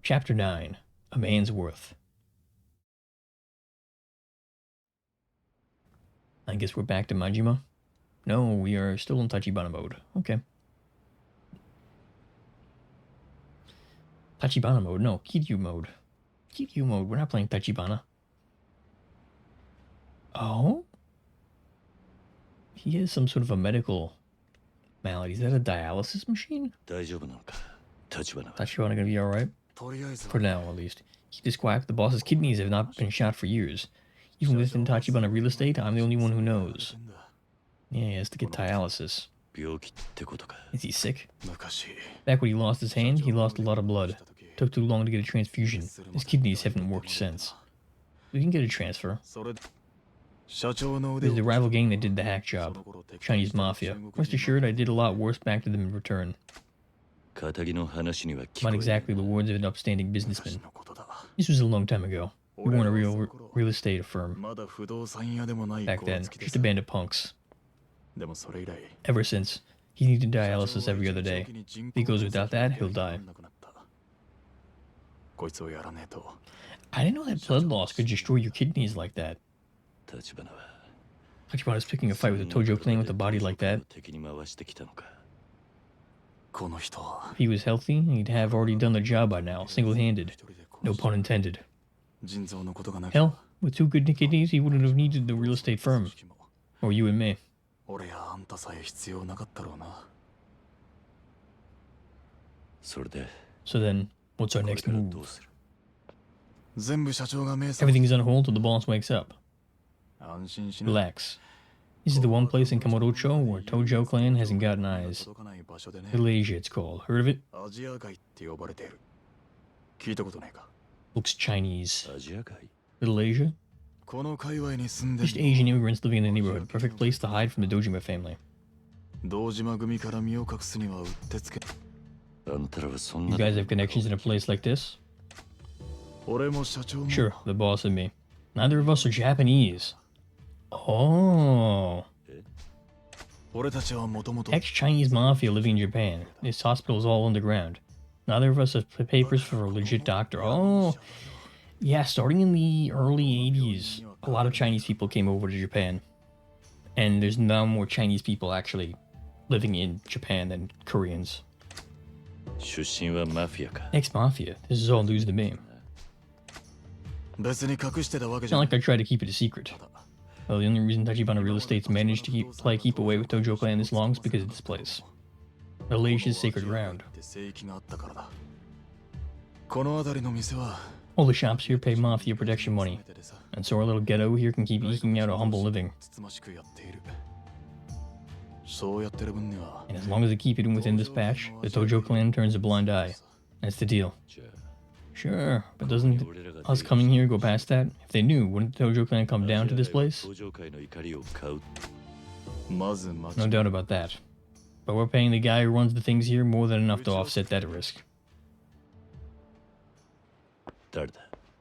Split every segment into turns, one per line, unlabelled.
Chapter 9. A Man's Worth. I guess we're back to Majima? No, we are still in Tachibana mode. Okay. Tachibana mode? No, Kiryu mode. Kiryu mode. We're not playing Tachibana. Oh? He has some sort of a medical malady. Is that a dialysis machine? Tachibana gonna be alright? For now, at least. Keep this quiet. The boss's kidneys have not been shot for years. Even within Tachibana real estate, I'm the only one who knows. Yeah, he has to get dialysis. Is he sick? Back when he lost his hand, he lost a lot of blood. Took too long to get a transfusion. His kidneys haven't worked since. We can get a transfer. There's the rival gang that did the hack job. Chinese mafia. Rest assured, I did a lot worse back to them in return. Not exactly the words of an upstanding businessman. This was a long time ago. We weren't a real estate firm. Back then, just a band of punks. Ever since, he needed dialysis every other day. If he goes without that, he'll die. I didn't know that blood loss could destroy your kidneys like that. Tachibana's picking a fight with a Tojo clan with a body like that. If he was healthy, he'd have already done the job by now, single-handed. No pun intended. Hell, with two good kidneys, he wouldn't have needed the real estate firm. Or you and me. So then, what's our next move? Everything's on hold till the boss wakes up. Relax. This is the one place in Kamurocho where Tojo clan hasn't gotten eyes. Little Asia, it's called. Heard of it? Looks Chinese. Little Asia? Just Asian immigrants living in the neighborhood. Perfect place to hide from the Dojima family. You guys have connections in a place like this? Sure, the boss and me. Neither of us are Japanese. Oh. Ex-Chinese mafia living in Japan. This hospital is all underground. Neither of us has papers for a legit doctor. Oh. Yeah, starting in the early 80s, a lot of Chinese people came over to Japan. And there's now more Chinese people actually living in Japan than Koreans. Ex-mafia. This is all news to me. It's not like I try to keep it a secret. Well, the only reason Tachibana Real Estate's managed to keep away with Tojo Clan this long is because of this place. Malaysia's sacred ground. All the shops here pay mafia protection money, and so our little ghetto here can keep eking out a humble living. And as long as they keep it within this patch, the Tojo Clan turns a blind eye. That's the deal. Sure, but doesn't us coming here go past that? If they knew, wouldn't the Tojo Clan come down to this place? No doubt about that. But we're paying the guy who runs the things here more than enough to offset that risk.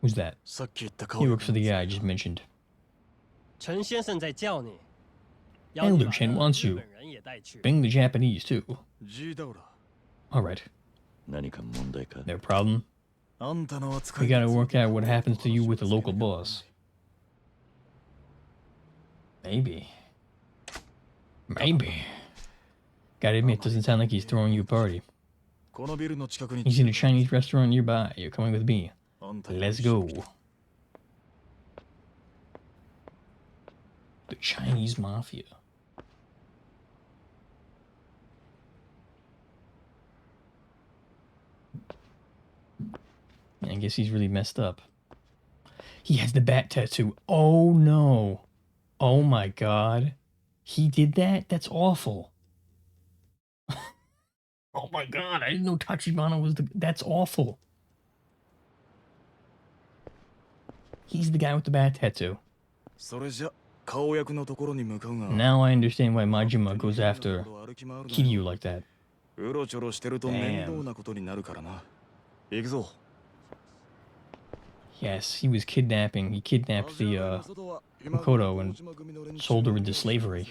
Who's that? He works for the guy I just mentioned. Elder Chen wants you. Bring the Japanese, too. Alright. No problem. We gotta work out what happens to you with the local boss. Maybe. Gotta admit, doesn't sound like he's throwing you a party. He's in a Chinese restaurant nearby. You're coming with me. Let's go. The Chinese mafia. I guess he's really messed up. He has the bat tattoo. Oh no. Oh my god. He did that? That's awful. Oh my god, I didn't know Tachibana was the... That's awful. He's the guy with the bat tattoo. Now I understand why Majima goes after Kiryu like that. Damn. Yes, he was kidnapping. He kidnapped the Makoto and sold her into slavery.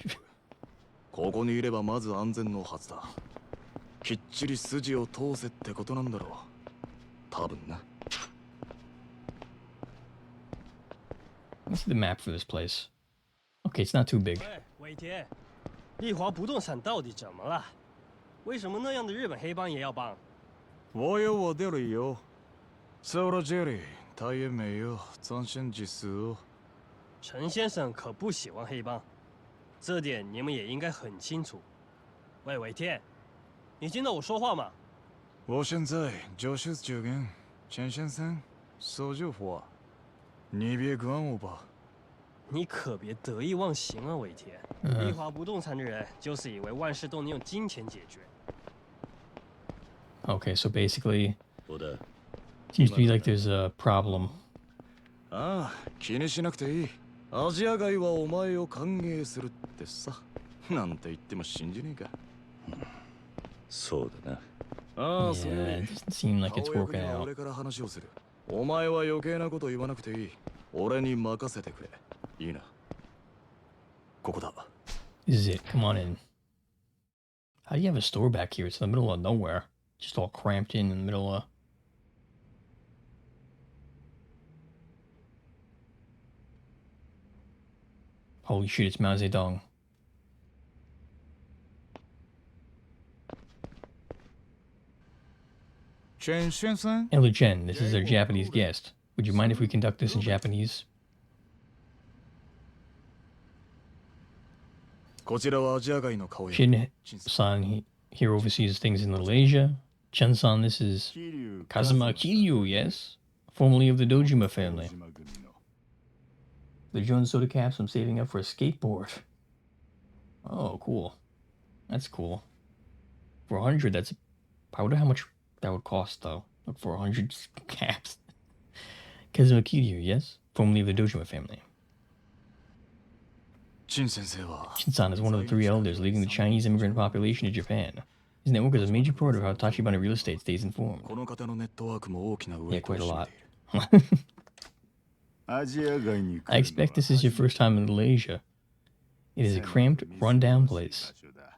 Let's see the map for this place. Okay, it's not too big.
尾田，丽华不动产到底怎么了？为什么那样的日本黑帮也要帮？
我有我的理由。说到这里，他也没有展现技术。
陈先生可不喜欢黑帮，这点你们也应该很清楚。喂，尾田，你听到我说话吗？
我现在就是这个陈先生说句话，你别管我吧。
你可别得意忘形啊，尾田！丽华不动产的人就是以为万事都能用金钱解决。
Okay, so basically, seems to be like there's a problem.
ああ、気にしなくていい。アジア街はお前を歓迎するってさ。なんて言っても信じねえか。そうだな。ああ、それ。
Yeah, it doesn't seem like it's working out.
俺から話をする。お前は余計なこと言わなくていい。俺に任せてくれ。 いいな。ここだ。
This is it. Come on in. How do you have a store back here? It's in the middle of nowhere. Just all cramped in the middle of... Holy shit, it's Mao Zedong. Elder Chen, this is our Japanese guest. Would you mind if we conduct this in Japanese? Shin-san here oversees things in Malaysia. Chen-san, this is Kazuma Kiryu, yes? Formerly of the Dojima family. The Jones soda caps I'm saving up for a skateboard. Oh, cool. That's cool. For 100, that's... I wonder how much that would cost, though. Look, for 100 caps. Kazuma Kiryu, yes? Formerly of the Dojima family. Shin-san is one of the 3 elders leading the Chinese immigrant population to Japan. His network is a major part of how Tachibana real estate stays informed. Yeah, quite a lot. I expect this is your first time in Malaysia. It is a cramped, run-down place.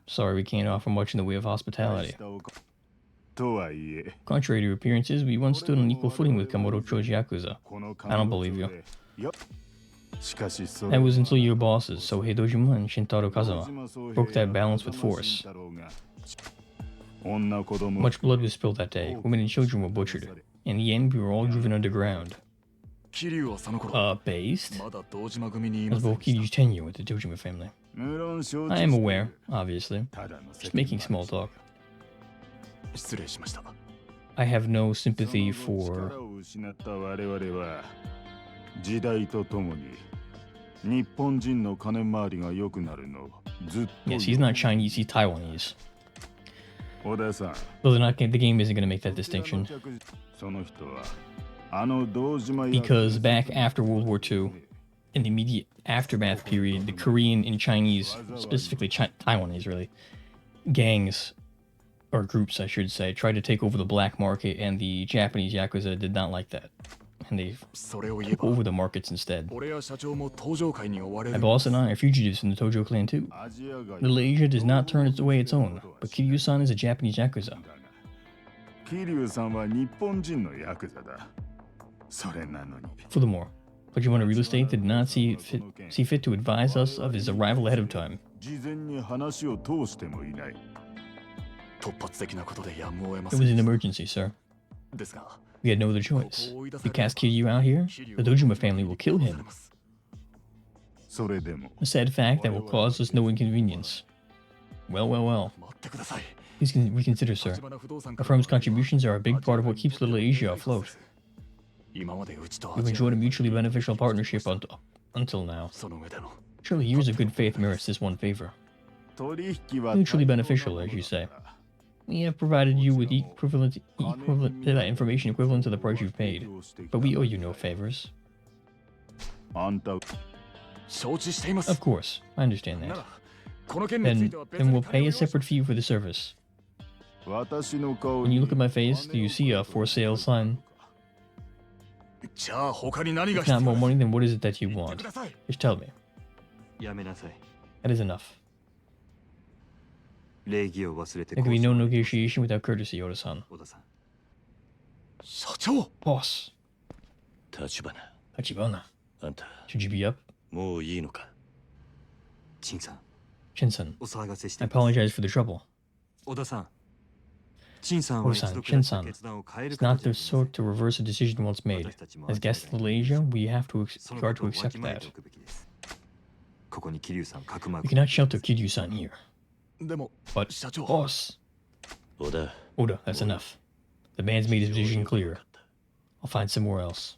Sorry we can't offer much in the way of hospitality. Contrary to appearances, we once stood on equal footing with Kamurocho's Yakuza. I don't believe you. That was until your bosses, Sohei Dojima and Shintaro Kazuma, broke that balance with force. Much blood was spilled that day, women and children were butchered. In the end, we were all driven underground. Based? As both Kiryu's tenure with the Dojima family. I am aware, obviously. Just making small talk. I have no sympathy for... Yes, he's not Chinese, he's Taiwanese. Though the game isn't going to make that distinction. Because back after World War II, in the immediate aftermath period, the Korean and Chinese, specifically Taiwanese really, gangs, or groups I should say, tried to take over the black market, and the Japanese Yakuza did not like that. And they took over the markets instead. My boss and I are fugitives from the Tojo clan too. Malaysia does not turn its way its own, but Kiryu-san is a Japanese Yakuza. Furthermore, Majima Real Estate did not see fit to advise us of his arrival ahead of time. It was an emergency, sir. We had no other choice. If we cast Kiryu out here, the Dojima family will kill him. A sad fact that will cause us no inconvenience. Well. Please reconsider, sir. Our firm's contributions are a big part of what keeps Little Asia afloat. We've enjoyed a mutually beneficial partnership until now. Surely years of good faith merits this one favor. Mutually beneficial, as you say. We have provided you with equivalent information equivalent to the price you've paid, but we owe you no favors. Of course, I understand that. Then we'll pay a separate fee for the service. When you look at my face, do you see a for sale sign? If not more money, then what is it that you want? Just tell me. That is enough. There can be no negotiation without courtesy, Oda-san. Boss.
立花、
Tachibana.
あんた
Should you be up?
もういいのか。
陳さん、
Shin-san,
お騒がせし
I
ています。
apologize for the trouble.
小田さん、陳さんは一
Oda-san,
度下した
Shin-san,
決断を変える
it's
方
not
じゃ
the
ありません。
sort to reverse a decision once made.
私たちも
As
明ら
guests
か
of
に
Malaysia, we have to
その
start
こと
to
をわ
accept
きまえ
that.
ておくべきです。ここに桐生さんかくまう
We
ことは
cannot shelter Kiryu-san here.
でも、
But,
社長。
boss,
小田、
Oda, that's enough. The man's made his decision clear. I'll find somewhere else.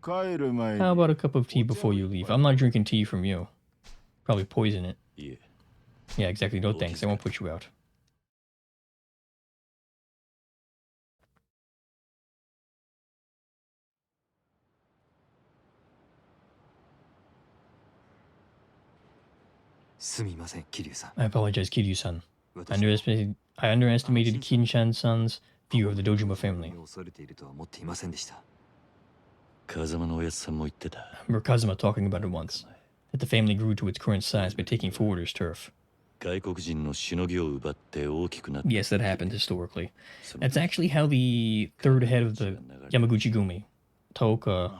帰る前に
How about a cup of tea before you leave? I'm not drinking tea from you. Probably poison it.
いえ、
Yeah, exactly. No thanks. I won't put you out. I apologize, Kiryu-san. I underestimated Kinshan-san's view of the Dojima family.
恐れているとは思っていませんでした。
風間のおやつさんも言ってた。
I remember Kazuma talking about it once. That the family grew to its current size by taking forwarders' turf.
外国人のしのぎを奪って大きくなった。
Yes, that happened historically. That's actually how the third head of the Yamaguchi-gumi, Toka,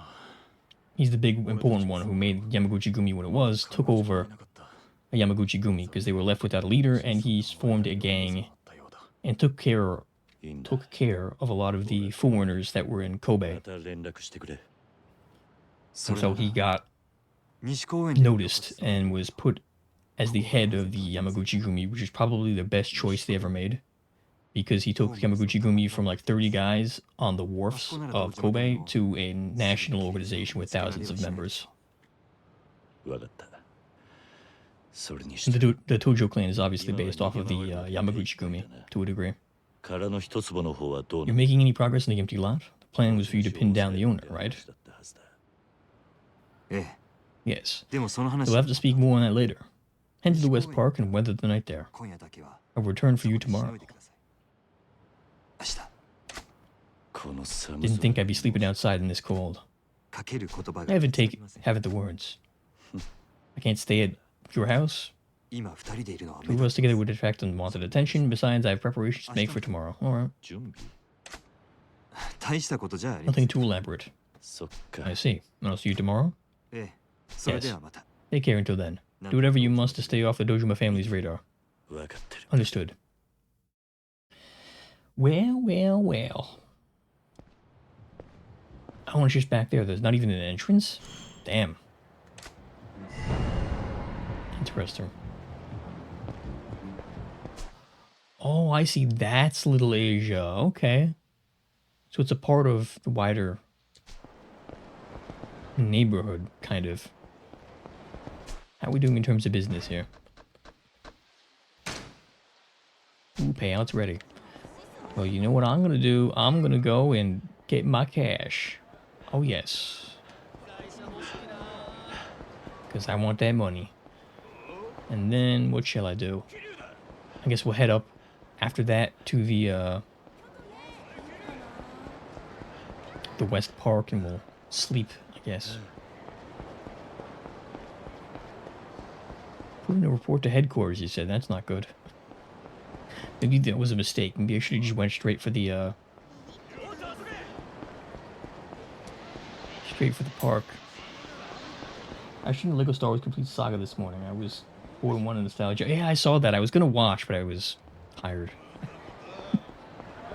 he's the big important one who made Yamaguchi-gumi what it was, took over a Yamaguchi-gumi because they were left without a leader, and he formed a gang and took care of a lot of the foreigners that were in Kobe.
また連絡してくれ。
And so he got
西公園に
noticed and was put as the head of the Yamaguchi-gumi, which is probably the best choice they ever made. Because he took Yamaguchi-gumi from like 30 guys on the wharfs of Kobe to a national organization with thousands of members.
わかった。それにして
The Tojo clan is obviously based off of the Yamaguchi-gumi to a degree.
空の一坪の方はどう
You're
なの？
making any progress in the empty lot? The plan was for you to pin down the owner, right?
だったはずだ。
ええ、
Yes.
でもその話
We'll have to speak more on that later. Head to the West Park and weather the night there.
今夜だけは
I'll return for you
そこでしの
tomorrow.
いでください。明日
この寒
Didn't
さ。
think I'd be sleeping outside in this cold.
かける言葉
I
が
haven't
続きません。
haven't the words. I can't stay at your house.
今二人でいるのは
Two of us together would attract unwanted attention. Besides, I have preparations to make for tomorrow. Alright.
準備？
大したことじゃありませ
Nothing
ん。
too elaborate.
そっか。
I see. And I'll see you tomorrow.
ええ、それではまた。
Take care until then. Do whatever you must to stay off the Dojima family's radar.
わかってる。
Understood. Well, well, well. Oh, it's just back there. There's not even an entrance? Damn. Interesting. Oh, I see. That's Little Asia. Okay. So it's a part of the wider neighborhood, kind of. How are we doing in terms of business here? Ooh, payout's ready. Well, you know what I'm gonna do? I'm gonna go and get my cash. Oh, yes. Because I want that money. And then, what shall I do? I guess we'll head up after that to the West Park and we'll sleep, I guess. Put in a report to headquarters, you said. That's not good. Maybe that was a mistake. Maybe I should have just went straight for the park. I shouldn't Lego Star Wars Complete Saga this morning. I was 4-1 in nostalgia. Yeah, I saw that. I was gonna watch, but I was tired. I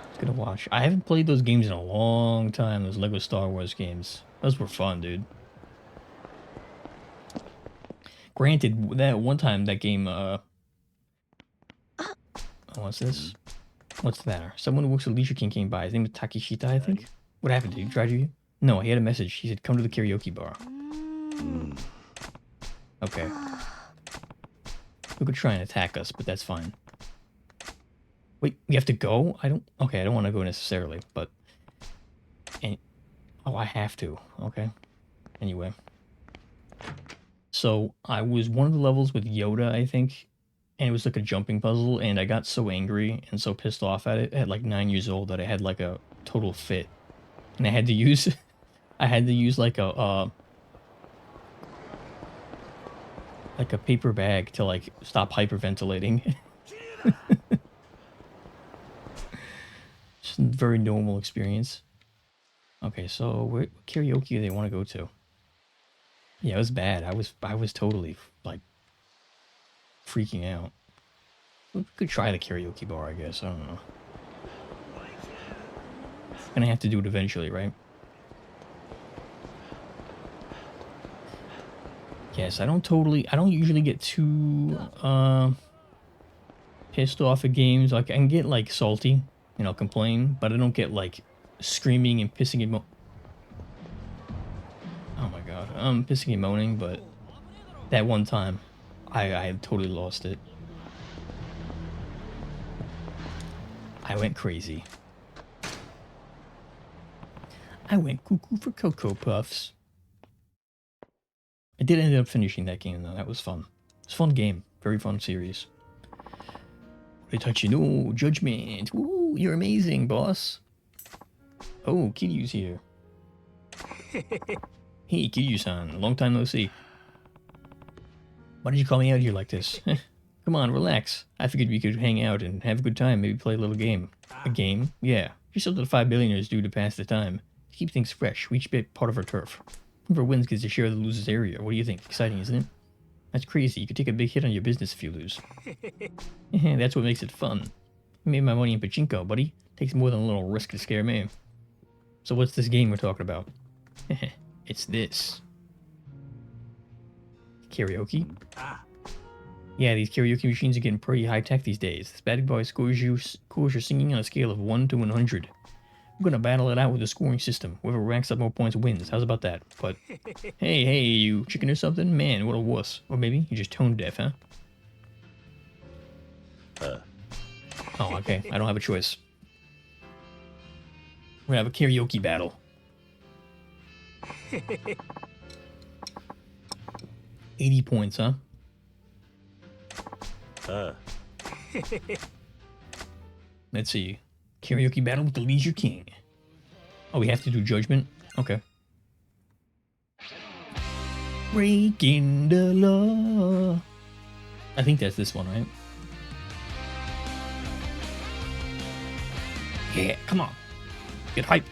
was gonna watch. I haven't played those games in a long time, those Lego Star Wars games. Those were fun, dude. Granted, that one time, that game, what's this? What's the matter? Someone who works at Leisure King came by. His name is Takeshita, I think? What happened? Did he try to? No, he had a message. He said, come to the karaoke bar. Okay. He could try and attack us, but that's fine. Wait, we have to go? Okay, I don't want to go necessarily, but... Oh, I have to. Okay. Anyway. So, I was one of the levels with Yoda, I think, and it was like a jumping puzzle, and I got so angry and so pissed off at it at like 9 years old that I had like a total fit. And I had to use... like a paper bag to like stop hyperventilating. Just a very normal experience. Okay, so where karaoke do they want to go to? Yeah, it was bad. I was totally like freaking out. We could try the karaoke bar, I guess. I don't know. Gonna have to do it eventually, right? Yes, I don't usually get too pissed off at games. Like I can get like salty, complain, but I don't get like screaming and pissing and oh my god, pissing and moaning. But that one time, I totally lost it. I went crazy. I went cuckoo for Cocoa Puffs. I did end up finishing that game though. That was fun. It's a fun game. Very fun series. I touch you, no judgment. Woo, you're amazing, boss. Oh, Kiryu's here. Hey, Kiryu-san. Long time no see. Why did you call me out here like this? Come on, relax. I figured we could hang out and have a good time. Maybe play a little game. A game? Yeah. Just something the 5 billionaires do to pass the time. To keep things fresh. We each bit part of our turf. Whoever wins gets to share the loser's area. What do you think? Exciting, isn't it? That's crazy. You could take a big hit on your business if you lose. That's what makes it fun. I made my money in pachinko, buddy. Takes more than a little risk to scare me. So what's this game we're talking about? It's this. Karaoke? Yeah, these karaoke machines are getting pretty high-tech these days. This bad boy scores your singing on a scale of 1 to 100. We're gonna battle it out with a scoring system. Whoever ranks up more points wins. How's about that? But, hey, you chicken or something? Man, what a wuss. Or maybe you're just tone deaf, huh? Oh, okay. I don't have a choice. We're gonna have a karaoke battle. 80 points, huh? Let's see. Karaoke battle with the Leisure King. Oh, we have to do judgment? Okay. Breaking the law. I think that's this one, right? Yeah, come on. Get hype.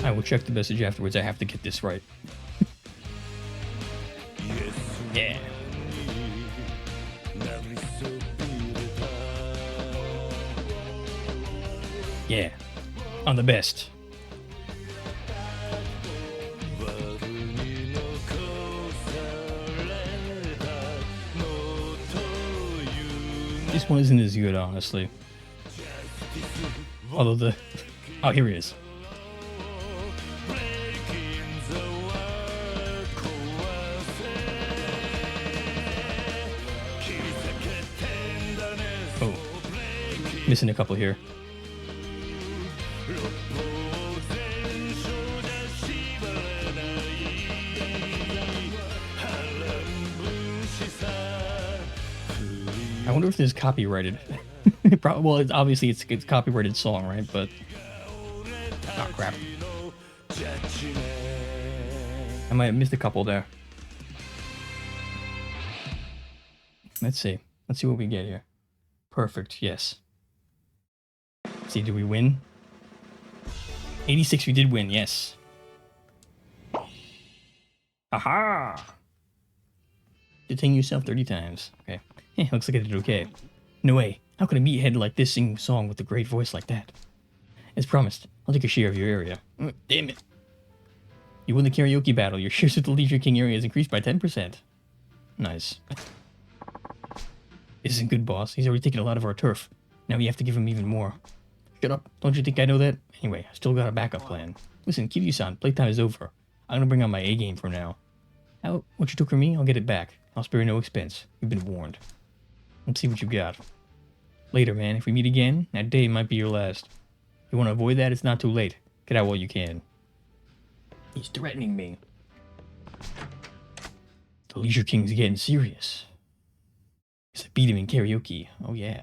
I will check the message afterwards. I have to get this right. Yeah. Yeah. I'm the best. This one isn't as good, honestly. Although the... Oh, here he is. Oh. Missing a couple here. I wonder if this is copyrighted. Probably, well, obviously it's copyrighted song, right? But oh crap! I might have missed a couple there. Let's see. Let's see what we get here. Perfect. Yes. Let's see, do we win? 86. We did win. Yes. Aha! Detain yourself 30 times. Okay. Looks like I did okay. No way. How could a meathead like this sing a song with a great voice like that? As promised, I'll take a share of your area. Damn it. You win the karaoke battle. Your shares of the Leisure King area is increased by 10%. Nice. This isn't good, boss. He's already taken a lot of our turf. Now we have to give him even more. Shut up. Don't you think I know that? Anyway, I still got a backup plan. Listen, Kiryu-san, playtime is over. I'm gonna bring on my A game from now. What you took from me, I'll get it back. I'll spare you no expense. You've been warned. Let's see what you got. Later, man. If we meet again, that day might be your last. If you want to avoid that, it's not too late. Get out while you can. He's threatening me. The Leisure King's getting serious. Because I beat him in karaoke. Oh, yeah.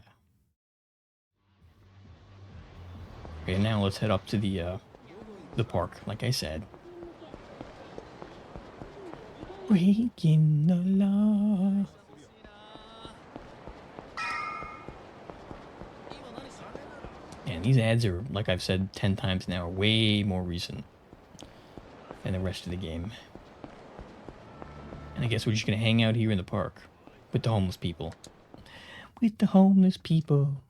Okay, now let's head up to the park, like I said. Breaking the law. And these ads are, like I've said 10 times now, way more recent than the rest of the game. And I guess we're just going to hang out here in the park with the homeless people. With the homeless people.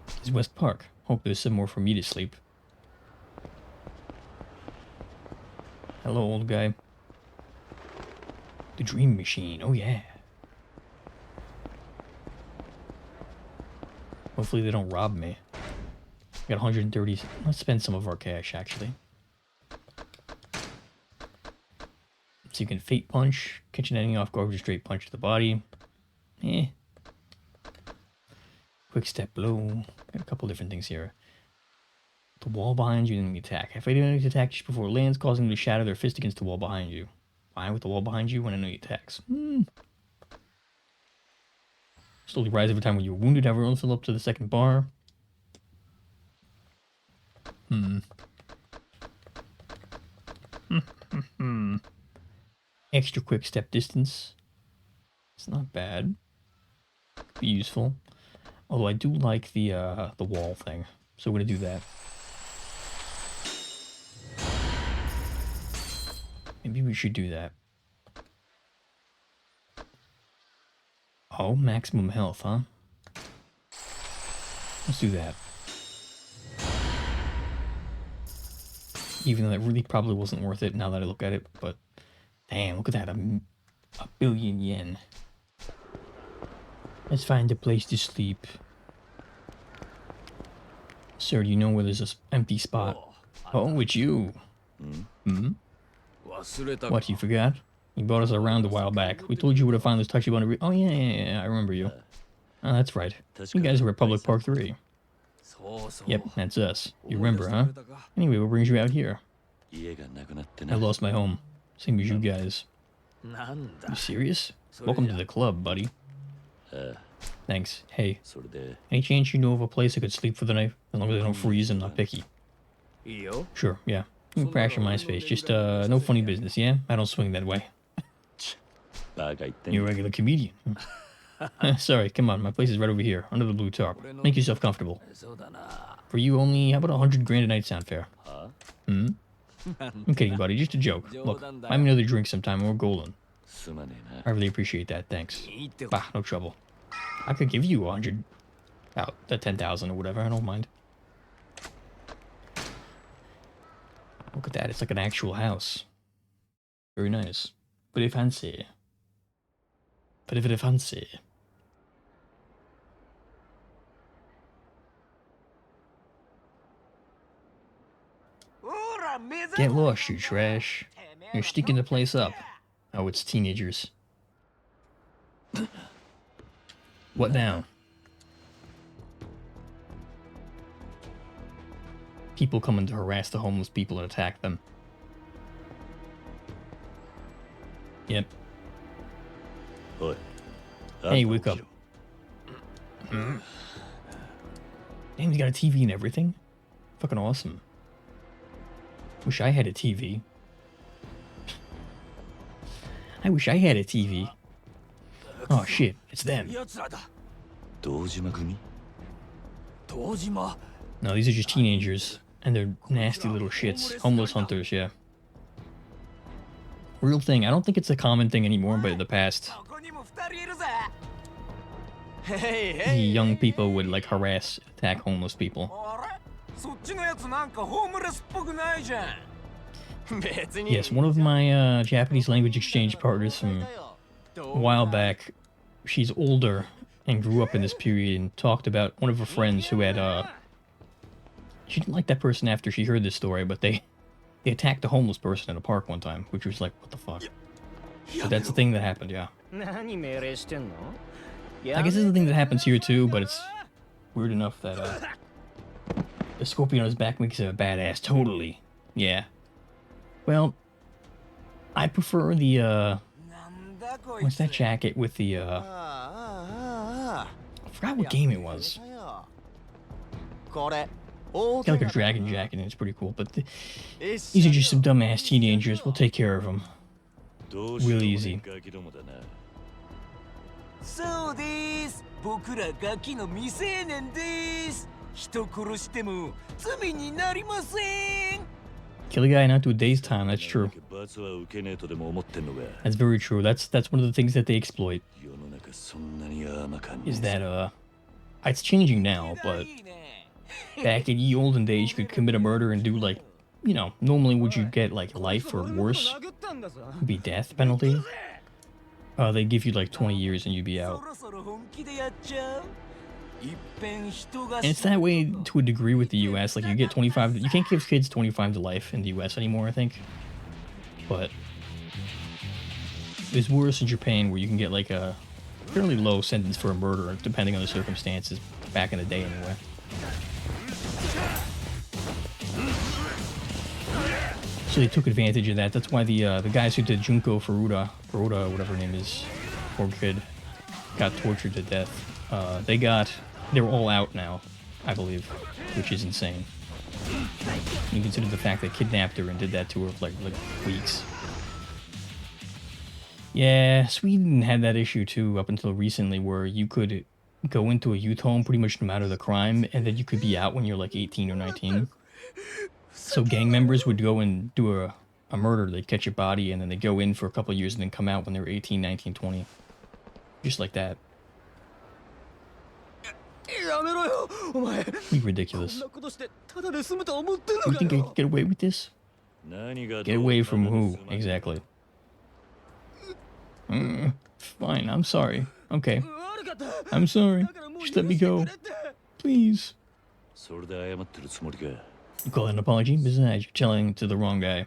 This is West Park. Hope there's somewhere for me to sleep. Hello, old guy. The Dream Machine. Oh, yeah. Hopefully they don't rob me. Got 130. Let's spend some of our cash, actually. So you can Fate Punch. Catch an enemy off guard with a straight punch to the body. Eh. Quick Step Blow. Got a couple different things here. The wall behind you, enemy attack. If an enemy attack just before it lands, causing them to shatter their fist against the wall behind you. Fine with the wall behind you when enemy attacks. Slowly rise every time when you're wounded. Everyone fill up to the second bar. Extra quick step distance. It's not bad. Could be useful. Although I do like the wall thing. So we're gonna do that. Maybe we should do that. Oh, maximum health, huh? Let's do that. Even though that really probably wasn't worth it now that I look at it, but damn, look at that, a billion yen. Let's find a place to sleep. Sir, do you know where there's an empty spot? Oh, it's you. What, you forgot? You brought us around a while back. We told you where to find this Tachibana. Oh, yeah, I remember you. Oh, that's right. You guys were at Public Park 3. Yep, that's us. You remember, huh? Anyway, what brings you out here? I lost my home. Same as you guys. You serious? Welcome to the club, buddy. Thanks. Hey, any chance you know of a place I could sleep for the night? As long as I don't freeze, I'm not picky. Sure, yeah. You can crash in my space. Just, no funny business, yeah? I don't swing that way. You're a regular comedian. Sorry, come on. My place is right over here, under the blue tarp. Make yourself comfortable. For you only, how about 100 grand a night sound fair? I'm kidding, buddy. Just a joke. Look, buy me another drink sometime and we're golden. I really appreciate that. Thanks. Bah, no trouble. I could give you 100. About the 10,000 or whatever. I don't mind. Look at that. It's like an actual house. Very nice. Very fancy. Very, very fancy. Get lost, you trash. You're stinking the place up. Oh, it's teenagers. What now? People coming to harass the homeless people and attack them. Yep. Hey, wake up. Damn, he's got a TV and everything. Fucking awesome. Wish I had a TV. I wish I had a TV. Oh shit, it's them. No, these are just teenagers. And they're nasty little shits. Homeless hunters, yeah. Real thing. I don't think it's a common thing anymore, but in the past, the young people would like harass, attack homeless people. Yes, one of my Japanese language exchange partners from a while back, she's older and grew up in this period and talked about one of her friends who had she didn't like that person after she heard this story, but they attacked a homeless person in a park one time, which was like, what the fuck? But that's the thing that happened, yeah. I guess it's the thing that happens here too, but it's weird enough that the scorpion on his back makes him a badass. Totally. Yeah. Well, I prefer the what's that jacket with the I forgot what game it was. It's got like a dragon jacket and it's pretty cool, but these are just some dumbass teenagers. We'll take care of them. Real easy.
そうです。僕らガキの未成年です。人殺しても罪になりません。
Kill a guy and not do a day's time. That's true. That's very true. That's one of the things that they exploit. Is that it's changing now, but back in ye olden days, you could commit a murder and do like, you know, normally would you get like life or worse? It'd be death penalty. They give you like 20 years and you'd be out. And it's that way to a degree with the US. Like you get 25, you can't give kids 25 to life in the US anymore, I think. But it's worse in Japan where you can get like a fairly low sentence for a murder, depending on the circumstances, back in the day anyway. So they took advantage of that. That's why the guys who did Junko Furuta, whatever her name is, poor kid, got tortured to death. They're all out now, I believe, which is insane. You consider the fact they kidnapped her and did that to her for like weeks. Yeah, Sweden had that issue too up until recently, where you could go into a youth home pretty much no matter the crime, and then you could be out when you're like 18 or 19. So gang members would go and do a murder, they'd catch a body, and then they'd go in for a couple of years and then come out when they were 18, 19, 20. Just like that. Be ridiculous. You think I could get away with this? Get away from who, exactly? Fine, I'm sorry. Okay. I'm sorry. Just let me go. Please. You call it an apology? Besides, you're telling to the wrong guy.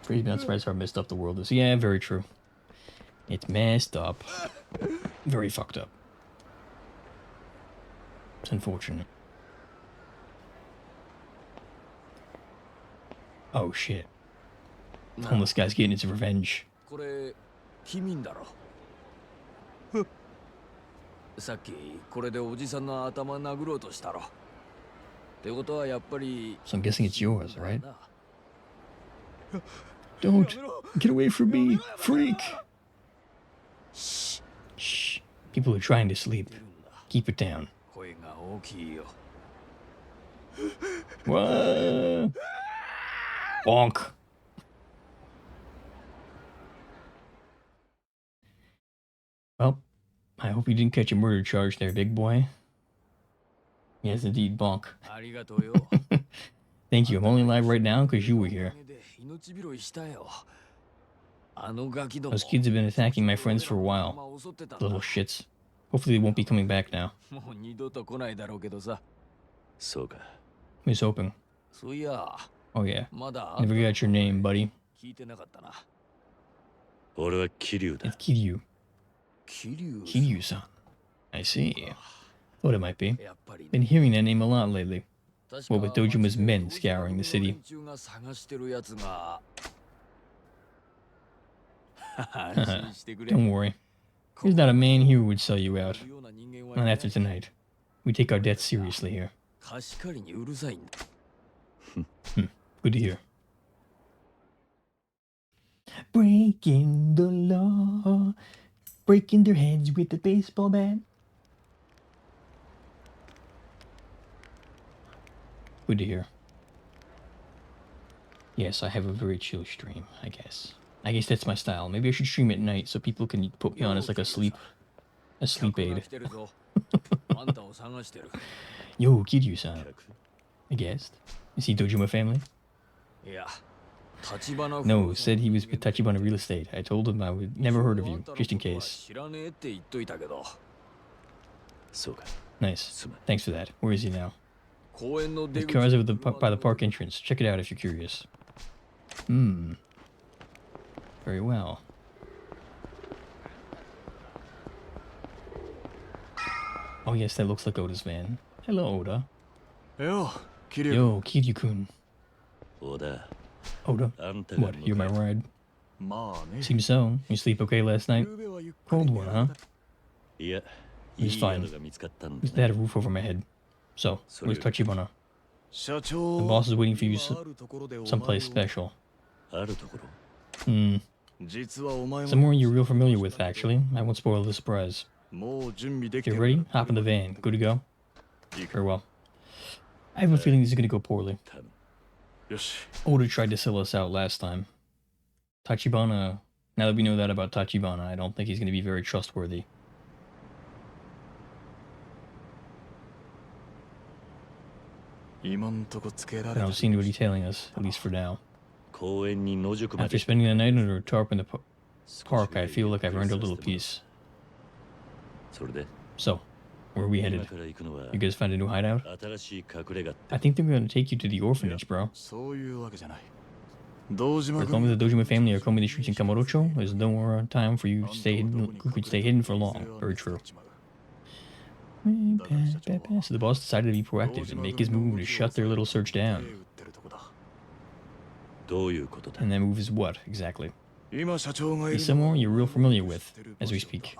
Crazy, not surprised how messed up the world is. Yeah, very true. It's messed up. Very fucked up. It's unfortunate. Oh shit. Homeless guy's getting his revenge. So I'm guessing it's yours, right? Don't! Get away from me! Freak! Shh. People are trying to sleep. Keep it down. What? Bonk. Well, I hope you didn't catch a murder charge there, big boy. Yes, indeed, bonk. Thank you. I'm only alive right now because you were here. Those kids have been attacking my friends for a while. Little shits. Hopefully they won't be coming back now. Who's hoping? Oh yeah. Never got your name, buddy. It's Kiryu. Kiryu-san. I see. Thought it might be. Been hearing that name a lot lately. What with Dojima's men scouring the city. Don't worry. There's not a man here who would sell you out. Not after tonight. We take our debts seriously here. Good to hear. Breaking the law. Breaking their heads with a baseball bat. Good to hear. Yes, I have a very chill stream, I guess. I guess that's my style. Maybe I should stream at night so people can put me on as like a sleep aid. Yo, Kiryu-san. A guest? Is he Dojima family? No, said he was with Tachibana Real Estate. I told him I would never heard of you, just in case. Nice. Thanks for that. Where is he now? The car's over by the park entrance. Check it out if you're curious. Very well. Oh yes, that looks like Oda's van. Hello, Oda.
Yo, Kiryu.
Yo, Kiryu-kun.
小田
Oda.
あんたが
What, you're my
迎え
ride?
まあね。
Seems so. You sleep okay last night?
昨夜はゆっくり
Cold one, huh?
いや
He's
いい
fine.
宿が見つかったん
At
だ
least I had a roof over my head. So, where's Tachibana?
社長
The boss is waiting for you
今あるところでお前を
someplace special.
あるところ
Hmm.
実はお前も
Somewhere you're real familiar with, actually. I won't spoil the surprise.
もう準備で
If
きて
you're
る
ready, hop in the van. Good to go?
いいか
Very well. I have a feeling this is gonna go poorly.
頼む
よし
Oda tried to sell us out last time. Tachibana, now that we know that about Tachibana, I don't think he's gonna be very trustworthy.
今んとこつけら
I
れ
don't
た
see anybody tailing us, at least for now.
公園に野宿ま
After
で
spending the night under a tarp in the park, I feel like I've earned a little peace.
それで
So, where are we
今
headed?
から行くのは
You guys found a new hideout?
新しい隠れ家って
I think they're gonna take you to the orphanage, bro.
そういうわけじゃない堂島
As long as the Dojima family are combing the streets in Kamurocho, there's no more time for you to stay hidden. You could stay hidden for long. Very true. So the boss decided to be proactive and make his move to shut their little search down.
どういうことだ
And that move is what, exactly?
今社長がい
He's
るの
someone
は
you're real familiar with, as we speak.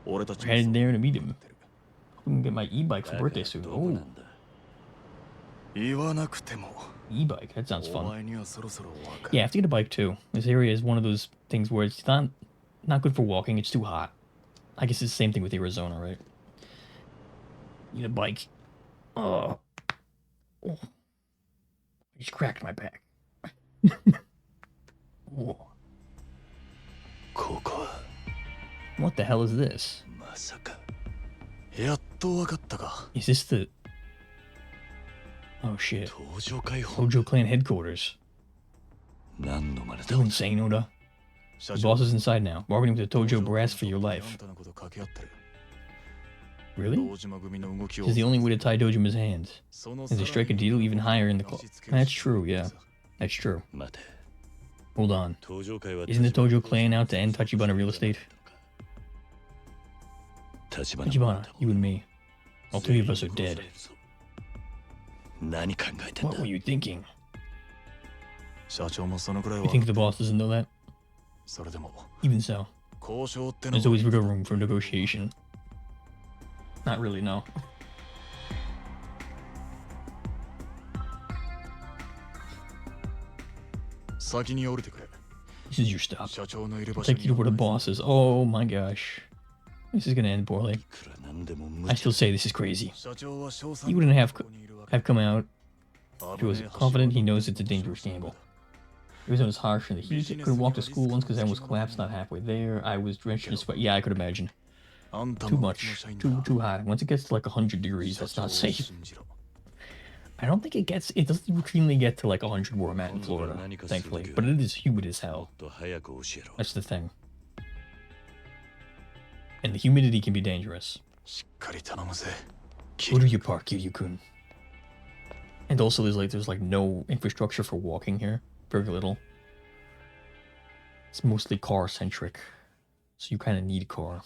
俺たち
We're headed there to meet him. I'm gonna get my e-bike for birthday soon.
どこ
Oh,
なんだ
言わなくても
e-bike. That sounds
お
fun.
前にはそろそろわかる
Yeah, I have to get a bike too. This area is one of those things where it's not good for walking. It's too hot. I guess it's the same thing with Arizona, right? Need a bike. Oh, I just cracked my back. Oh.
ここは
What the hell is this?
まさか
やっとわかったか
Is this the... Oh shit.
登場解放
Hojo clan headquarters.
何の真似だ
You insane, Oda?
社
The
長
boss is inside now, bargaining with the Tojo brass for your
あ
life.
んたのこと掛け合ってる
Really?
堂島組の動きを
This is the only way to tie Dojima's hands.
その
And to strike a deal even higher in the club. That's true, yeah. That's true.
待て
Hold on.
登場会は
Isn't the Tojo clan out to end Tachibana real estate?
立花
Tachibana, you and me. All three of us are dead.
何考えてん
What
だ
were you thinking?
社長もそのくらい
You
は
think the boss doesn't know that?
それでも
Even so,
交渉っての
there's always wiggle room for negotiation. Not really, no.
先に降りてくれ
This is your stop.
社長のいる
I'll
場所
take you to where the boss is. Oh my gosh. This is gonna end poorly.
いくらなんでも無
I
茶
still say this is crazy.
社長は賞
He wouldn't have
ここにいるわけ
Have come out. He
危
was
ねえ
confident he
橋
knows it's a dangerous gamble. Arizona was harsh in the heat. Couldn't walk to school once because everyone was collapsed not halfway there. I was drenched in sweat. Yeah, I could imagine.
あんた
Too
もうちの
much.
社員だ
Too hot. Once it gets to like 100 degrees,
社
that's
長を
not safe.
信じろ
I don't think it doesn't routinely get to like 100 where I'm at in Florida, thankfully. But it is humid as
も
hell.
っと早く教えろ
That's the thing. And the humidity can be dangerous.
しっかり頼むぜ
Go to your park, Kiryu-kun. And also there's like no infrastructure for walking here. Very little. It's mostly car centric. So you kinda need a car.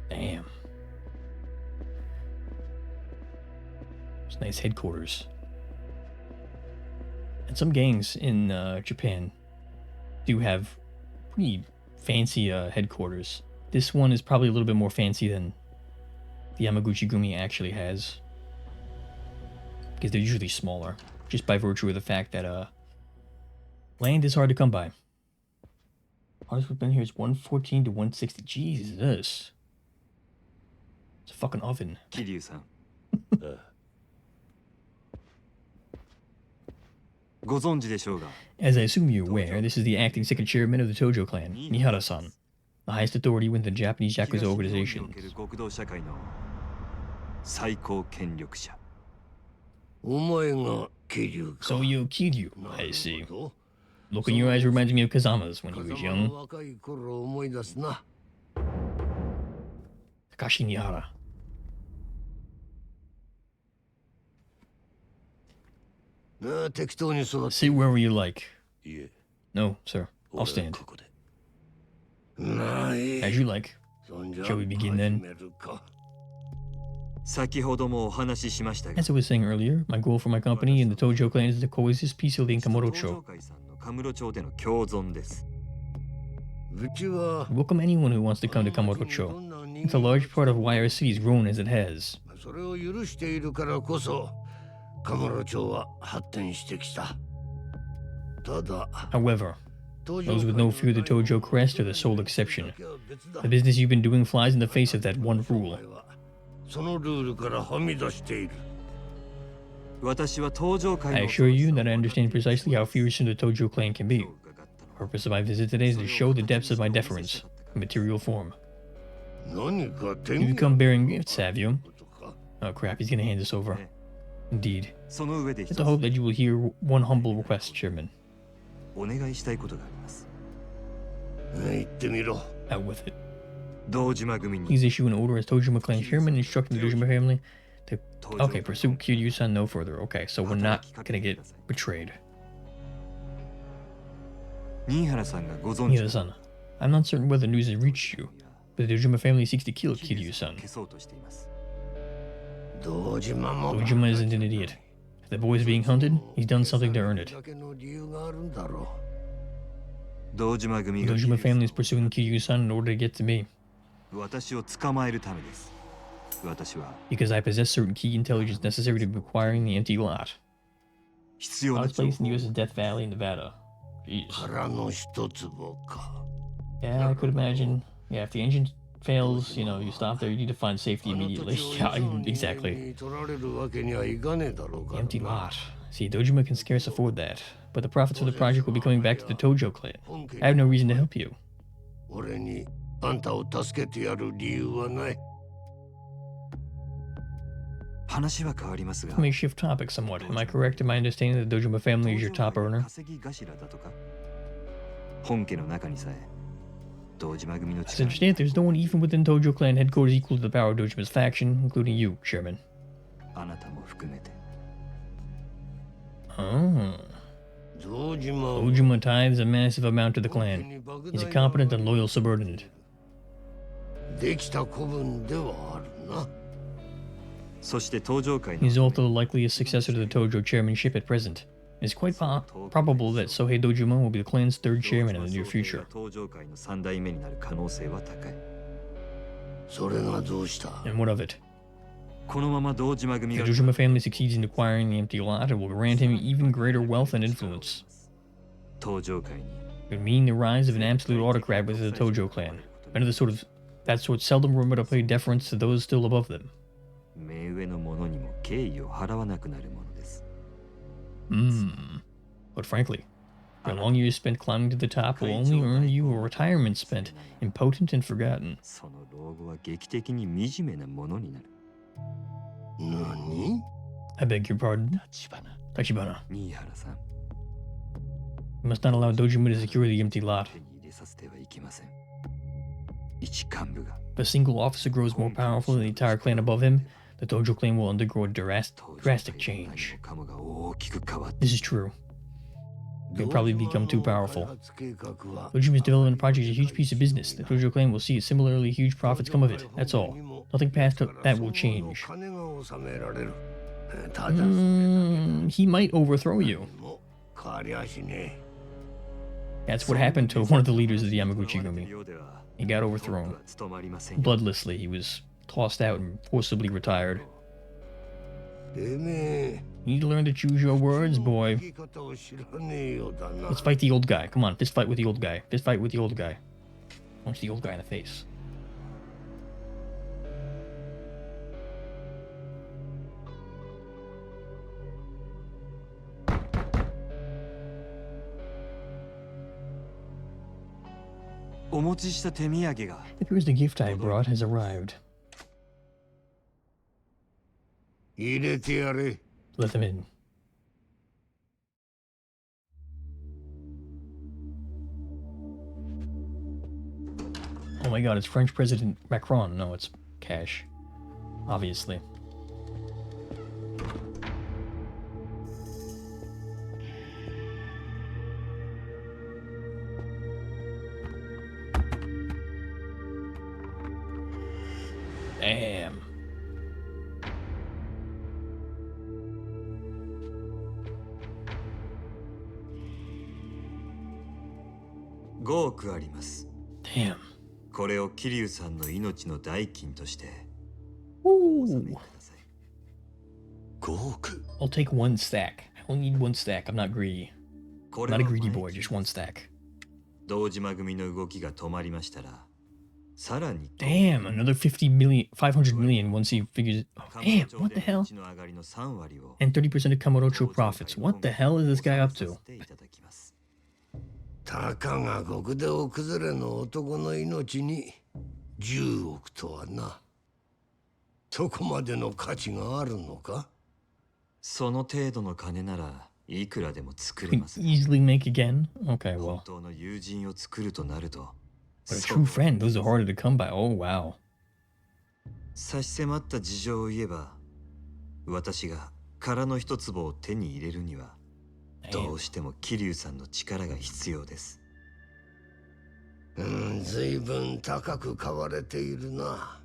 Damn. It's nice headquarters. And some gangs in Japan do have pretty fancy headquarters. This one is probably a little bit more fancy than the Yamaguchi Gumi actually has. Because they're usually smaller. Just by virtue of the fact that land is hard to come by. Hardest we've been here is 114 to 160. Jesus. It's a fucking oven.
桐生さん
ああ
ご存知でしょうが
As I assume you're aware, this is the acting second chairman of the Tojo clan, Mihara-san, the highest authority within the Japanese Yakuza
東日本にお
organization.
ける極道社会の最高権力者
お前が桐生か
So you Kiryu, I see.
なるほど
Look in your eyes reminds me of Kazama's when he was
風間
young.
の若い頃を思い出すな
Takashi Mihara.
適当に育って
Sit wherever you like.
いえ
No, sir. I'll
俺は
stand.
ここで
ない
As you like.
そんじゃ
Shall we begin
始
then?
めるか
先ほどもお話ししましたが
As I was saying earlier, my goal for my company and the Tojo clan is to coexist peacefully in
東
Kamurocho.
海さんのカムロ町での共存です。
うちは
I welcome anyone who wants to come to Kamurocho. It's a large part of why our city has grown as it has.
それを許しているからこそカムロ町は発展してきたただ
However, those with no fear of the Tojo crest are the sole exception. The business you've been doing flies in the face of that one rule.
そのルールからはみ出している
私は東上会
I
の
assure you that I understand precisely how fearsome the Tojo clan can be. The purpose of my visit today is to show the depths of my deference in material form.
何か手
You
に
become bearing gifts, have you?
とか
Oh crap, he's gonna hand this over. Indeed.
その上で
It's
一
to
つ
hope that you will hear one humble request, Chairman.
お願いしたいことがあります。
言ってみろ
Out with it.
堂島組に
Please issue an order as Tojima clan chairman instructing the Dojima family to...
東上
Okay, pursue Kiryu-san no further. Okay, so we're not gonna get betrayed.
新原さんがご存知
Mira-san, I'm not certain whether news has reached you, but the Dojima family seeks to kill Kiryu-san.
消そうとしています。
堂島も
Dojima isn't an idiot. If the boy is being hunted, he's done something to earn it.
だけの理由があるんだろ
堂島
The
組が
Dojima family is pursuing Kiryu-san in order to get to me,
私を捕まえるためです。私は
because I possess certain key intelligence necessary to acquiring the empty lot.
必要
I
な
was
情
placed
報
in the U.S. Death Valley, Nevada. Jeez.
う殻の一坪か
Yeah, I could imagine. Yeah, if the engine fails, you know, you stop there, you need to find safety immediately. Yeah, exactly.
取られるわけにはいかねえだろうから
Empty lot. See, Dojima can scarce afford that, but the profits from the project will be coming back to the Tojo clan. I have no reason to help you.
俺にあんたを助けてやる理由はない
話は変わりますが
Let me shift topic somewhat. Am I correct in my understanding that the Dojima family is your top earner?
稼ぎ頭だとか本家の中にさえ堂島組の
As I
力
understand, there's no one even within Tojo clan headquarters equal to the power of Dojima's faction, including you, Chairman.
あなたも含めて
Oh.
堂島
Dojima tithes a massive amount to the clan. He's a competent and loyal subordinate.
できた子分ではあるな
そして東上会の
He's also the likeliest successor to the Tojo chairmanship at present. It's quite probable that Sohei Dojima will be the clan's third chairman in the near future.
東上会の3代目になる可能性は高い
それがどうした
And what of it?
このまま堂島組
If
が
the Dojima family succeeds in acquiring the empty lot, it will grant him even greater wealth and influence.
東上会に
It would mean the rise of an absolute autocrat within the Tojo clan. That sort seldom rumored to pay deference to those still above them.
目上の者にも敬意を払わなくなるものです
But frankly, the long years spent climbing to the top will only earn you a retirement spent, impotent and forgotten.
その老後は劇的に惨めなものになる
何
I beg your pardon,
立花
Tachibana.
新原さん
You must not allow Dojima to secure the empty lot.
手に入れさせてはいけません一幹部が
If a single officer grows more powerful than the entire clan above him, the Tojo clan will undergo a drastic change.
かもが大きく変わっ
This is true. It will probably become too powerful.
開発計画は
Dojima's development project is a huge piece of business. The Tojo clan will see similarly huge profits come of it. That's all. Nothing past that will change.
金が収められるただ
He might overthrow you.
も変わりゃしね
That's what happened to one of the leaders of the Yamaguchi
た
Gumi.
ようでは
He got
トッ
overthrown.
プは務まりませんよ
Bloodlessly, he was tossed out and forcibly retired.
てめえ
You need to learn to choose your words, boy.
生き方を知らねえようだな
Let's fight the old guy. Come on, fist fight with the old guy. Fist fight with the old guy. Punch the old guy in the face. It appears the gift I brought has arrived.
入れてやれ
Let them in. Oh my god, it's French President Macron. No, it's Cash. Obviously. Damn.
5億あります。
Damn.
これを桐生さんの命の代金としてお
Ooh.
納めください。
5億
I'll take 1 stack. I only need 1 stack. I'm not greedy.
こ
I'm
れ
not
は
a greedy
前
boy,
金
just 1 stack.
堂島組の動きが止まりましたら、さらに
Damn, another 50 million, 500 million once he figures. Oh,
カ
damn,
町
what
で
the hell?
のうちの上がりの3割を
And 30% of Kamurocho
道場
profits.
会
What the
本
hell is this guy
部
up
納め
to?
させていただきます。
たかが極道崩れの男の命に10億とはな。そこまでの価値があるのか？
その程度の金ならいくらでも作
You
れ
can
ます。
easily make again? Okay,
本
well.
当の友人を作るとなると、
But a true friend, those are harder to come by. Oh, wow.
差し迫った事情を言えば、私が殻の一粒を手に入れるには、ど
Damn.
うしても桐生さんの力が必要です。
随分高く買われているな。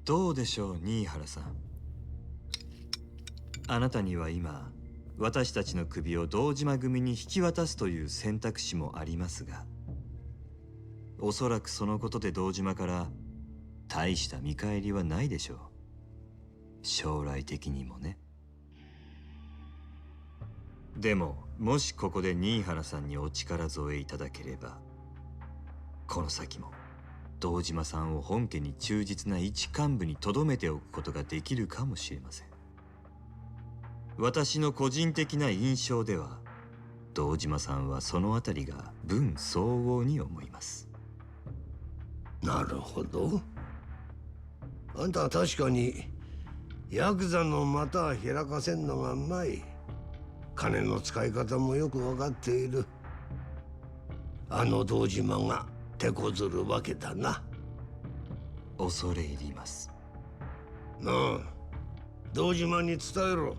どうでしょう、新原さん。あなたには今、私たちの首を堂島組に引き渡すという選択肢もありますが、おそらくそのことで堂島から大した見返りはないでしょう。将来的にもね。でも、もしここで新原さんにお力添えいただければ、この先も堂島さんを本家に忠実な一幹部に留めておくことができるかもしれません。私の個人的な印象では、堂島さんはそのあたりが分相応に思います。
なるほど。あんたは確かにヤクザの股は開かせんのがうまい。金の使い方もよく分かっている。あの堂島が手こずるわけだな。
恐れ入ります。
なあ、堂島に伝えろ。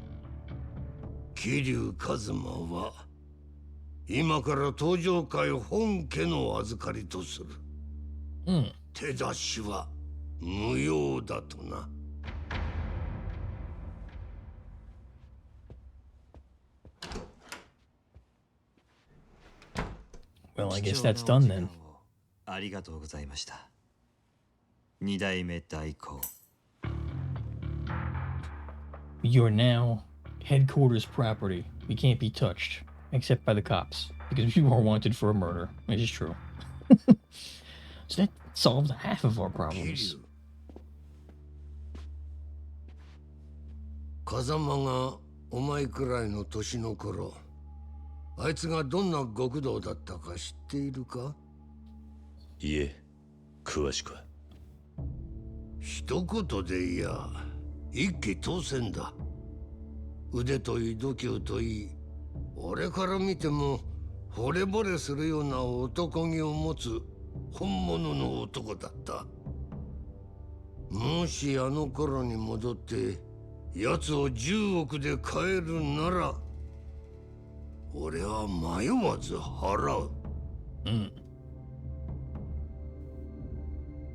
桐生一馬は今から登場会本家の預かりとする。
Mm.
手出しは無用だとな。
Well, I guess that's done then.
ありがとうございました。二代目代行。
You're now headquarters property. We can't be touched, except by the cops, because you are wanted for a murder. Which is true. So that solves half of our problems.
風間がお前くらいの年の頃、あいつがどんな極道だったか知っているか？
いえ、詳しくは。
一言で言や一騎当千だ。腕といい度胸といい、俺から見ても惚れ惚れするような男気を持つ本物の男だった。もしあの頃に戻って奴を10億で買えるなら、俺は迷わず払う。
Mm.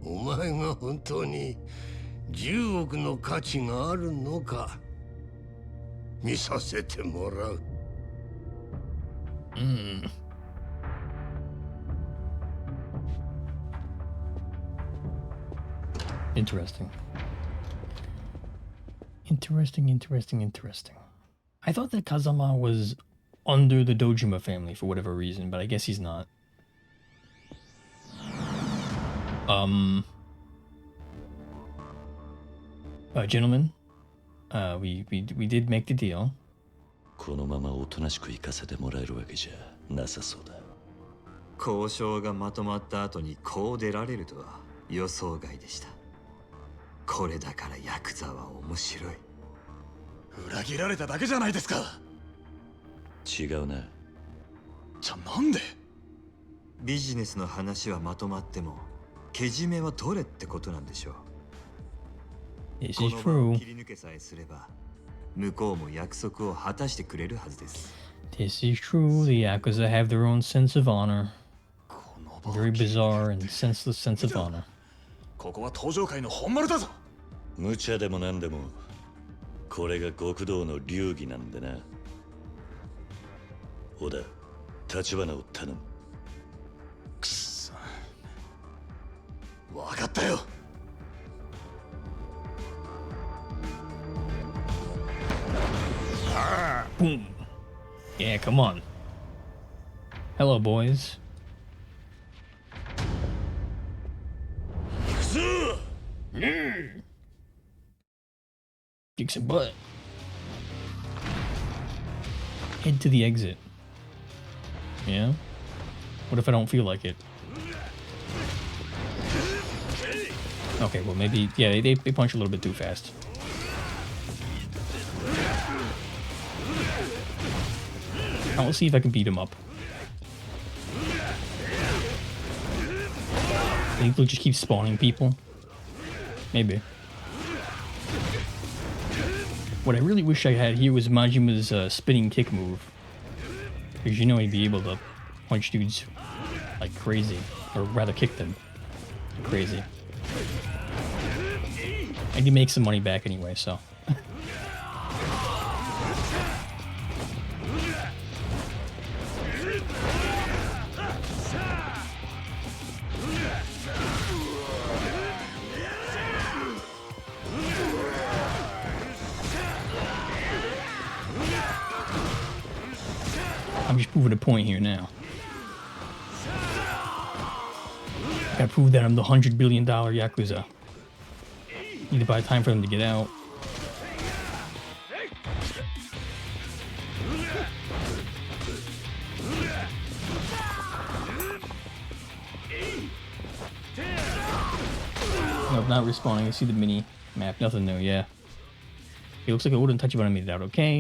お前が本当に10億の価値があるのか見させてもらう。
Mm. Interesting. Interesting. I thought that Kazama was under the Dojima family for whatever reason, but I guess he's not. Gentlemen, we did make the deal.
このままおとなしく行かせてもらえるわけじゃなさそうだ。
交渉がまとまった後にこう出られるとは予想外でした。これだからヤクザは面白い。
裏切られただけじゃないですか。
違うな。
じゃあなんで？
ビジネスの話はまとまってもけじめは取れってことなんでしょう。
This
こ
is
の場を
true.
切り抜けさえすれば向こうも約束を果たしてくれるはずです。
This is true. The Yakuza have their own sense of honor.
この場を
Very bizarre and senseless sense of honor.
ここは登場界の本丸だぞ。
無茶でもなんでもこれが極道の流儀なんでな。小田、立花を頼む。
くっそ。わかったよ。
Boom. Yeah, come on. Hello, boys. Kick some butt. Head to the exit. Yeah? What if I don't feel like it? Okay, well maybe... Yeah, they punch a little bit too fast. I'll see if I can beat him up. I think they'll just keep spawning people. Maybe. What I really wish I had here was Majima's spinning kick move. Because you know he'd be able to punch dudes like crazy. Or rather kick them crazy. And he makes some money back anyway, so... I'm just proving a point here now. I gotta prove that I'm the $100 billion Yakuza. Need to buy time for them to get out. Nope, not respawning. I see the mini map. Nothing new, yeah. It looks like I wouldn't touch it, but I made it out. Okay,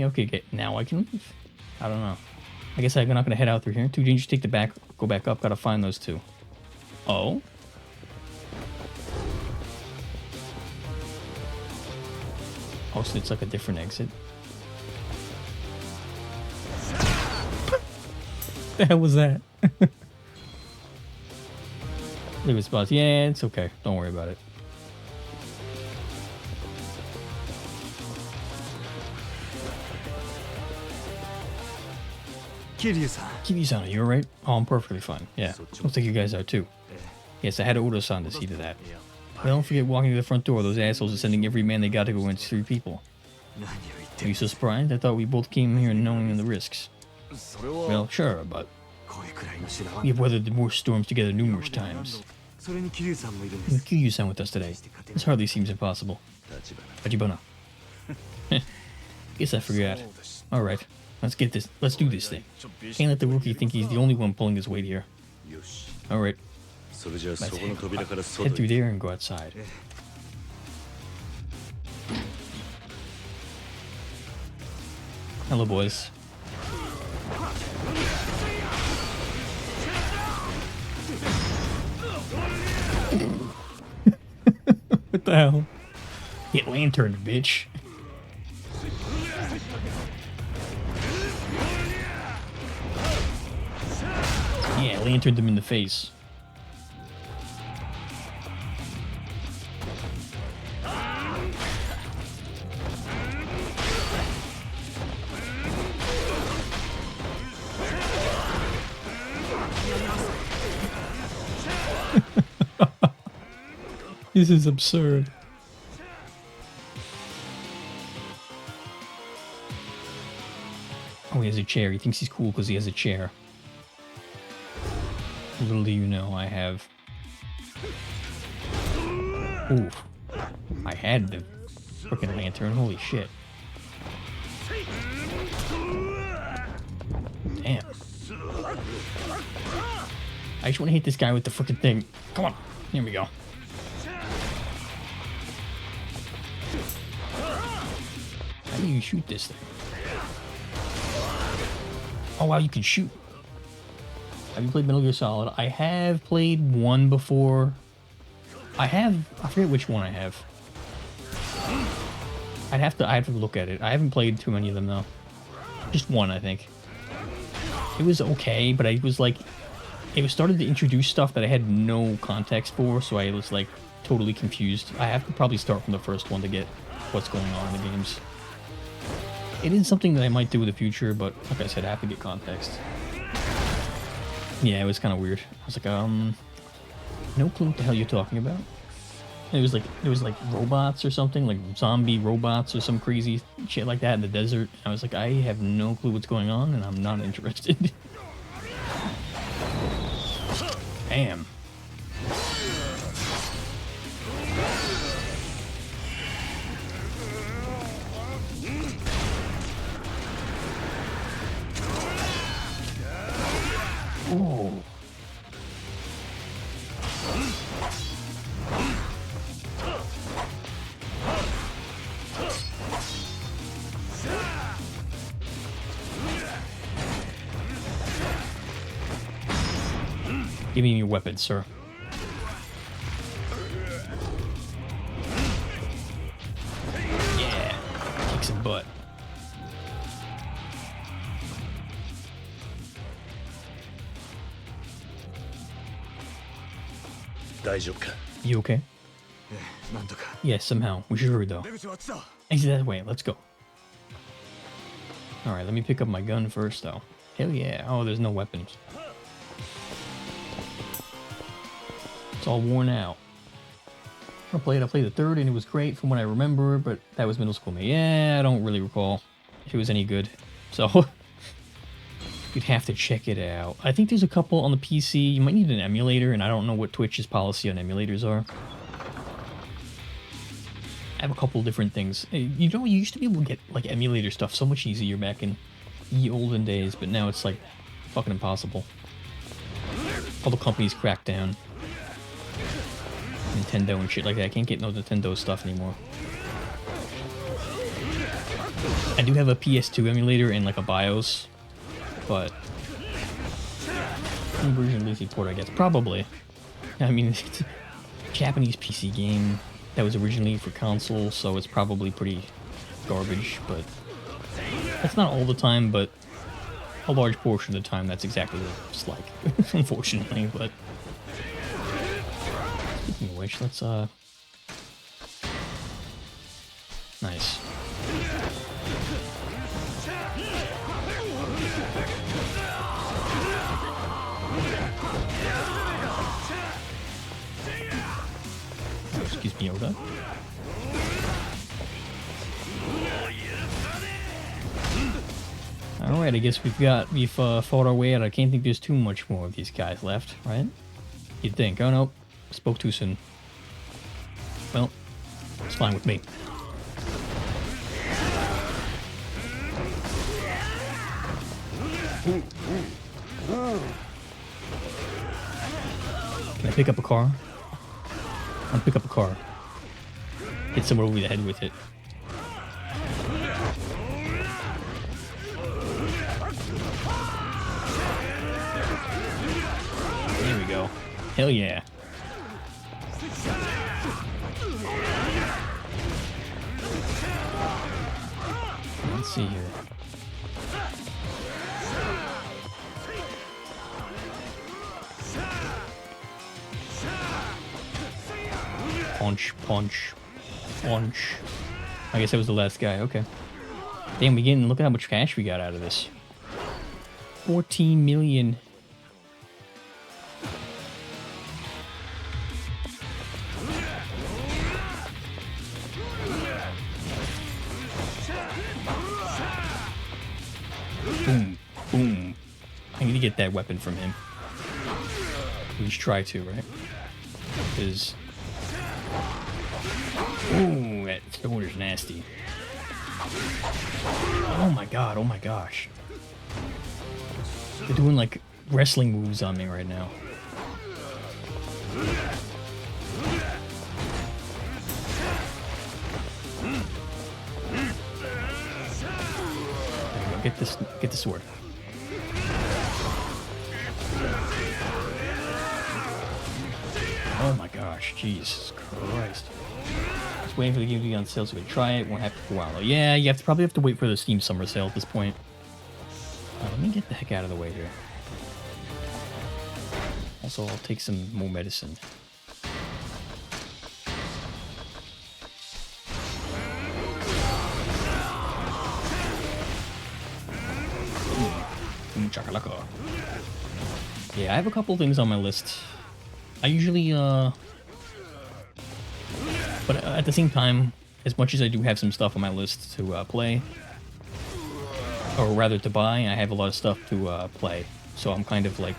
now I can leave. I don't know. I guess I'm not gonna head out through here. Too dangerous to take the back, go back up. Gotta find those two. Oh? Oh, so it's like a different exit. The hell was that? Leave it spots. Yeah, it's okay. Don't worry about it. Kiryu-san, are you alright? Oh, I'm perfectly fine. Yeah, looks like you guys are too. Yes, I had Oda-san to see to that. But don't forget walking to the front door. Those assholes are sending every man they got to go against 3 people. Are you so surprised? I thought we both came here knowing the risks. Well, sure, but we have weathered the worst storms together numerous times. Kiryu-san with us today. This hardly seems impossible. Majima. Guess I forgot. Alright, let's get this. Let's do this thing. Can't let the rookie think he's the only one pulling his weight here. Alright. Let's head through there and go outside. Hello, boys. What the hell? Get lanterned, bitch. Yeah, lanterned him in the face. This is absurd. Oh, he has a chair. He thinks he's cool because he has a chair. Little do you know, I have... Ooh. I had the frickin' lantern. Holy shit. Damn. I just want to hit this guy with the frickin' thing. Come on. Here we go. How do you shoot this thing? Oh wow, you can shoot. Have you played Metal Gear Solid? I have played one before. I forget which one I have. I have to look at it. I haven't played too many of them though. Just one, I think. It was okay, but I was like, it was started to introduce stuff that I had no context for, so I was like, totally confused. I have to probably start from the first one to get what's going on in the games. It is something that I might do in the future, but like I said, I have to get context. Yeah, it was kind of weird. I was like, no clue what the hell you're talking about. It was like robots or something, like zombie robots or some crazy shit like that in the desert. I was like, I have no clue what's going on, and I'm not interested. Damn. Oh. Give me your weapons, sir. Yeah, kick some butt. You okay? Yes, somehow. We should hurry though. Exit that way. Let's go. All right, let me pick up my gun first, though. Hell yeah! Oh, there's no weapons. It's all worn out. I played the third, and it was great from what I remember, but that was middle school me. Yeah, I don't really recall if it was any good. So you'd have to check it out. I think there's a couple on the PC. You might need an emulator, and I don't know what Twitch's policy on emulators are. I have a couple different things. You know, you used to be able to get like emulator stuff so much easier back in the olden days, but now it's like fucking impossible. All the companies cracked down. Nintendo and shit like that. I can't get no Nintendo stuff anymore. I do have a PS2 emulator and like a BIOS, but any version of Lazy Port, I guess. Probably. I mean, it's a Japanese PC game that was originally for console, so it's probably pretty garbage, but that's not all the time, but a large portion of the time that's exactly what it's like, unfortunately, but speaking of which, let's, nice. Excuse me, Oda. Alright, I guess we've fought our way out. I can't think there's too much more of these guys left, right? You'd think. Oh no, spoke too soon. Well, it's fine with me. Can I pick up a car? I'll pick up a car. Hit someone over the head with it. There we go. Hell yeah. Let's see here. Punch, punch, punch. I guess that was the last guy. Okay. Damn, look at how much cash we got out of this. 14 million. Boom, boom. I need to get that weapon from him. At least try to, right? Because... ooh, that stoner's nasty. Oh my god, oh my gosh. They're doing like wrestling moves on me right now. There we go. Get the sword. Oh my gosh, Jesus Christ. Just waiting for the game to be on sale so we can try it. Won't happen for a while though. Yeah, you probably have to wait for the Steam Summer Sale at this point. Let me get the heck out of the way here. Also, I'll take some more medicine. Boom chakalaka. Yeah, I have a couple things on my list. I usually, but at the same time, as much as I do have some stuff on my list to play, or rather to buy, I have a lot of stuff to play. So I'm kind of like,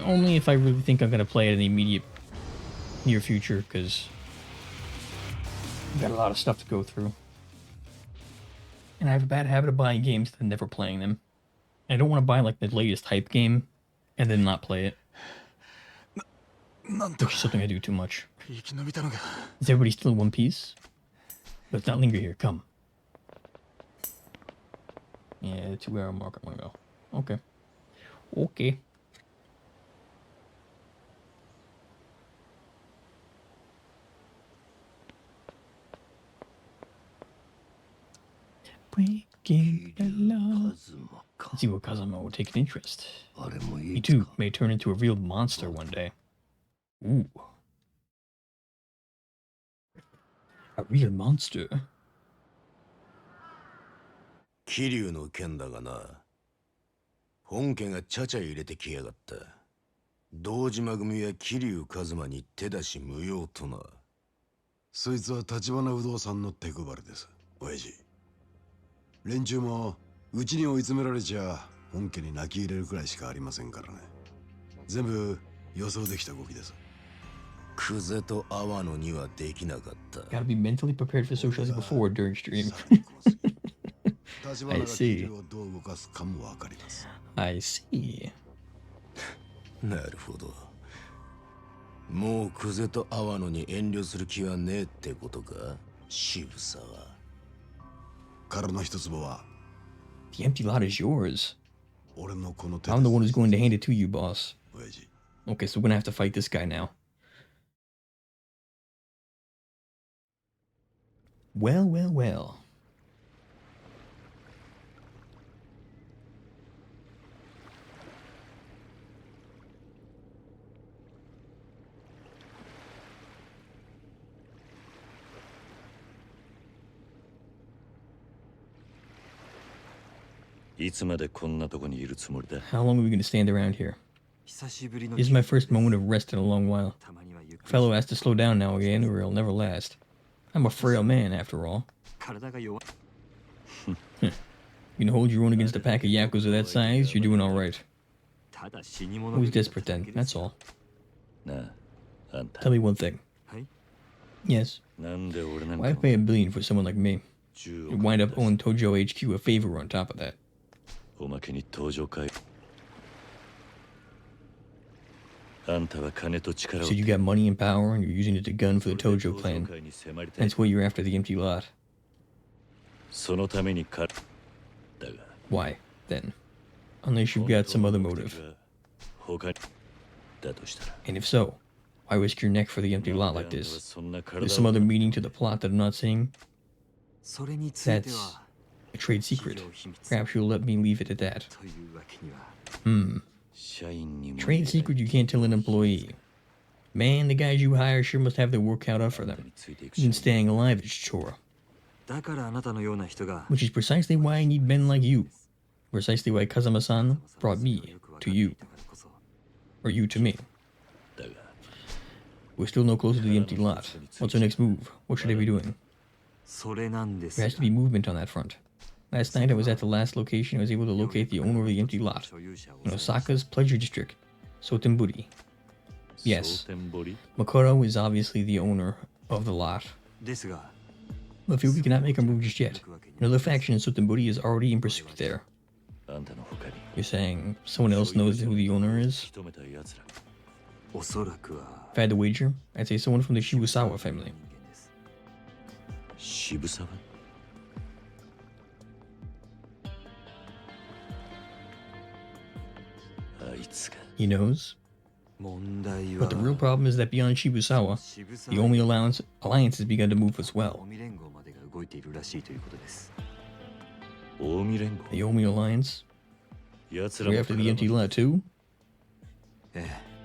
only if I really think I'm gonna play it in the immediate near future, because I've got a lot of stuff to go through. And I have a bad habit of buying games and never playing them. I don't want to buy like the latest hype game and then not play it. Which is something I do too much. Is everybody still in one piece? Let's not linger here, come. Yeah, the 2 hour mark, I'm gonna go. Okay. Okay. Breaking the law. Let's see what Kazuma will take an interest. He too may turn into a real monster one day. Ooh. A real monster?
Kiryu の件だがな、本家がちゃちゃ入れてきやがった。堂島組や桐生一馬に手出し無用とな。
そいつは立花不動産の手配りです、親父。連中もうちに追い詰められちゃ本家に泣き入れるくらいしかありませんからね。全部予想できた動きです。
クゼと阿波野にはできなかった。
Gotta be mentally prepared for socializing before during stream. I see. I see.
なるほど。もうクゼと阿波野に遠慮する気はねえってことか、渋沢。
からの一坪は
The empty lot is yours.
俺のこの手。
I'm the one who's going to hand it to you, boss. Okay, so we're gonna have to fight this guy now. Well, well, well. How long are we going to stand around here? This is my first moment of rest in a long while. A fellow has to slow down now again or he'll never last. I'm a frail man, after all. You can hold your own against a pack of Yakuza that size, you're doing alright. Always desperate then, that's all. Tell me one thing. Yes. Why pay $1 billion for someone like me? You wind up owing Tojo HQ a favor on top of that. So you got money and power and you're using it to gun for the Tojo clan. That's why you're after the empty lot. Why, then? Unless you've got some other motive. And if so, why risk your neck for the empty lot like this? There's some other meaning to the plot that I'm not seeing? That's a trade secret. Perhaps you'll let me leave it at that. Trade secret you can't tell an employee. Man, the guys you hire sure must have their work cut out for them. Even staying alive is a chore. Which is precisely why I need men like you. Precisely why Kazuma-san brought me to you. Or you to me. We're still no closer to the empty lot. What's our next move? What should I be doing? There has to be movement on that front. Last night I was at the last location. I was able to locate the owner of the empty lot. In Osaka's pleasure district, Sotenburi. Yes, Makoto is obviously the owner of the lot. But I feel we cannot make a move just yet. Another faction in Sotenburi is already in pursuit there. You're saying someone else knows who the owner is? If I had to wager, I'd say someone from the Shibusawa family.
Shibusawa?
He knows. But the real problem is that beyond Shibusawa, the Omi alliance has begun to move as well. The Omi Alliance? We're after the empty lot too?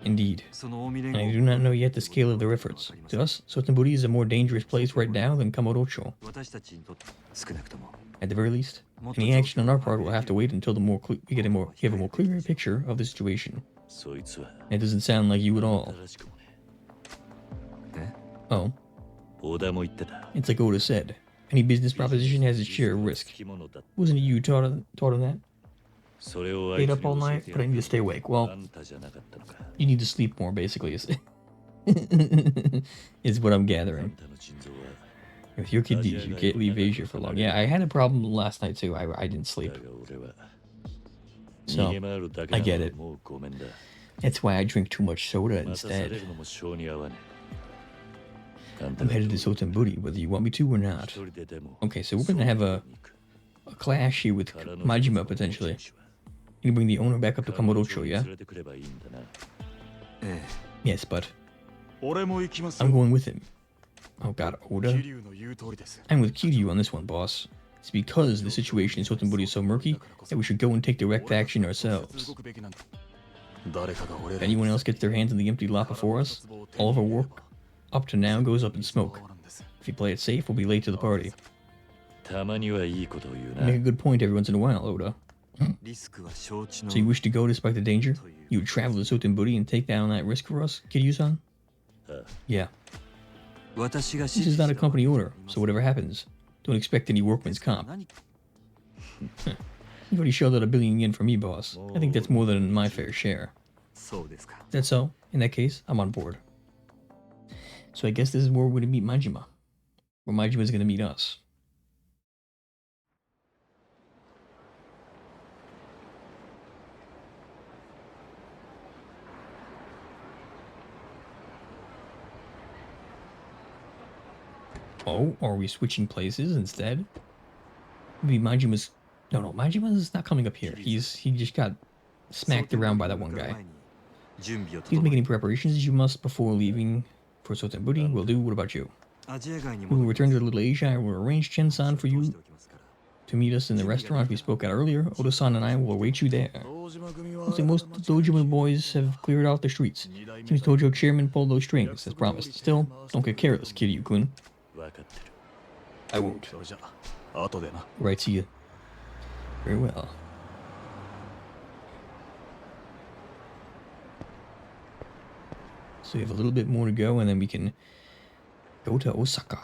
Indeed. And I do not know yet the scale of their efforts. To us, Sotenburi is a more dangerous place right now than Kamurocho. at the very least. Any action on our part will have to wait until we have a more clearer picture of the situation. It doesn't sound like you at all. Oh. It's like Oda said. Any business proposition has its share of risk. Wasn't it you taught him that? Stayed up all night, but I need to stay awake. Well, you need to sleep more, basically, is what I'm gathering. With your kidneys, you can't leave Asia for long. Yeah, I had a problem last night, too. I didn't sleep. So, I get it. That's why I drink too much soda instead. I'm headed to Sotenburi, whether you want me to or not. Okay, so we're gonna have a clash here with Majima, potentially. You bring the owner back up to Kamurocho, yeah? Yes, but I'm going with him. Oh god, Oda? I'm with Kiryu on this one, boss. It's because the situation in Sotenburi is so murky that we should go and take direct action ourselves. If anyone else gets their hands on the empty lot before us, all of our work up to now goes up in smoke. If you play it safe, we'll be late to the party. Make a good point every once in a while, Oda. So you wish to go despite the danger? You would travel to Sotenburi and take down that risk for us, Kiryu-san? Yeah. This is not a company order, so whatever happens, don't expect any workman's comp. You've already shelled out 1 billion yen for me, boss. I think that's more than my fair share. That's so? In that case, I'm on board. So I guess this is where we're going to meet Majima. Where Majima is going to meet us. Oh, are we switching places instead? Maybe Majima's... No, Majima's not coming up here. He just got smacked around by that one guy. Please make any preparations as you must before leaving for Sotenburi. Will do. What about you? We will return to Little Asia. I will arrange Chen-san for you to meet us in the restaurant we spoke at earlier. Oda-san and I will await you there. Looks like most Dojima boys have cleared out the streets. Seems Dojo chairman pulled those strings, as promised. Still, don't get careless, Kiryu-kun. I won't. Right, see you. Very well. So we have a little bit more to go, and then we can go to Osaka.